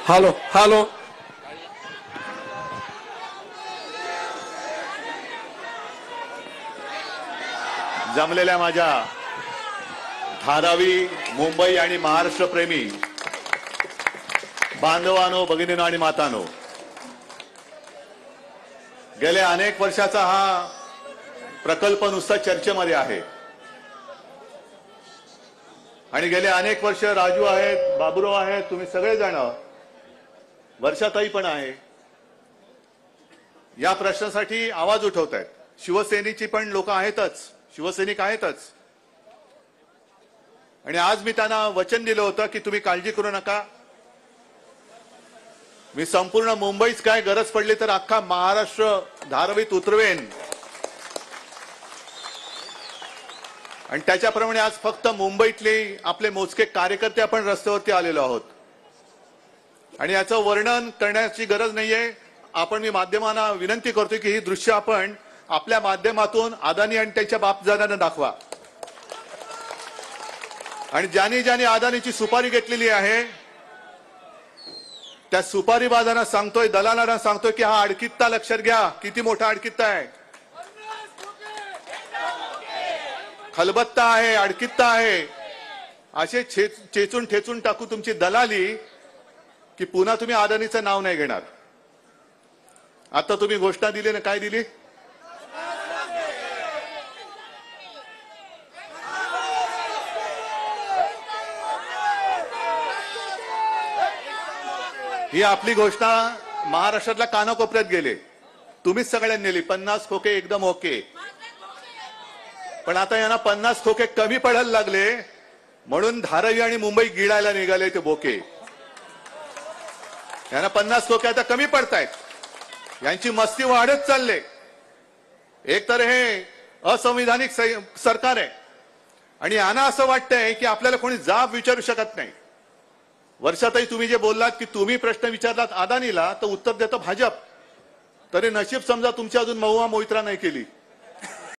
Hello hello जमलेल्या माझ्या धारावी मुंबई आणि महाराष्ट्र प्रेमी बांधवांनो, भगिनींनो आणि मातांनो, गेल्या अनेक वर्षाचा हा प्रकल्प नुसता चर्चेमध्ये आहे आणि गेले अनेक वर्ष राजू आहेत, बाबूराव आहेत, तुम्ही सगळे जण, वर्षाताई पण आहे, या प्रश्नासाठी आवाज उठवत आहेत. शिवसेनेची पण लोक आहेतच, शिवसैनिक आहेतच. आणि आज मी त्यांना वचन दिलं होतं की तुम्ही काळजी करू नका, मी संपूर्ण मुंबईच काय गरज पडली तर अख्खा महाराष्ट्र धारावीत उतरवेन. आणि त्याच्याप्रमाणे आज फक्त मुंबईतले आपले मोजके कार्यकर्ते आपण रस्त्यावरती आलेलो आहोत आणि याचं वर्णन करण्याची गरज नाहीये. आपण मी माध्यमांना विनंती करतो की ही दृश्य आपण आपल्या माध्यमातून अदानी आणि त्यांच्या बापजाद्यांना दाखवा. आणि ज्यांनी ज्यांनी अदानीची सुपारी घेतलेली आहे त्या सुपारीबाजांना सांगतोय, दलालांना सांगतोय की हा अडकित्ता लक्षात घ्या, किती मोठा अडकित्ता आहे, खलबत्ता आहे, अडकित्ता आहे. असे चेचून ठेचून टाकू तुमची दलाली की पुन्हा तुम्ही अदानीचं नाव नाही घेणार. आता तुम्ही घोषणा दिली ना, काय दिली? ही आपली घोषणा महाराष्ट्रातल्या कानाकोपऱ्यात गेले, तुम्हीच सगळ्यांनी नेली. 50 खोके एकदम ओके, पण आता यांना 50 खोके कमी पडायला लागले म्हणून धारावी आणि मुंबई गिळायला निघाले ते बोके. यांना 50 खोके आता कमी पडतायत, यांची मस्ती वाढत चालले. एक तर हे असंविधानिक सरकार आहे आणि यांना असं वाटतंय की आपल्याला कोणी जाब विचारू शकत नाही. वर्षातही तुम्ही जे बोललात की तुम्ही प्रश्न विचारलात अदानीला तर उत्तर देतं भाजप. तरी नशीब समजा तुमची अजून महुआ मोहित्रा नाही केली.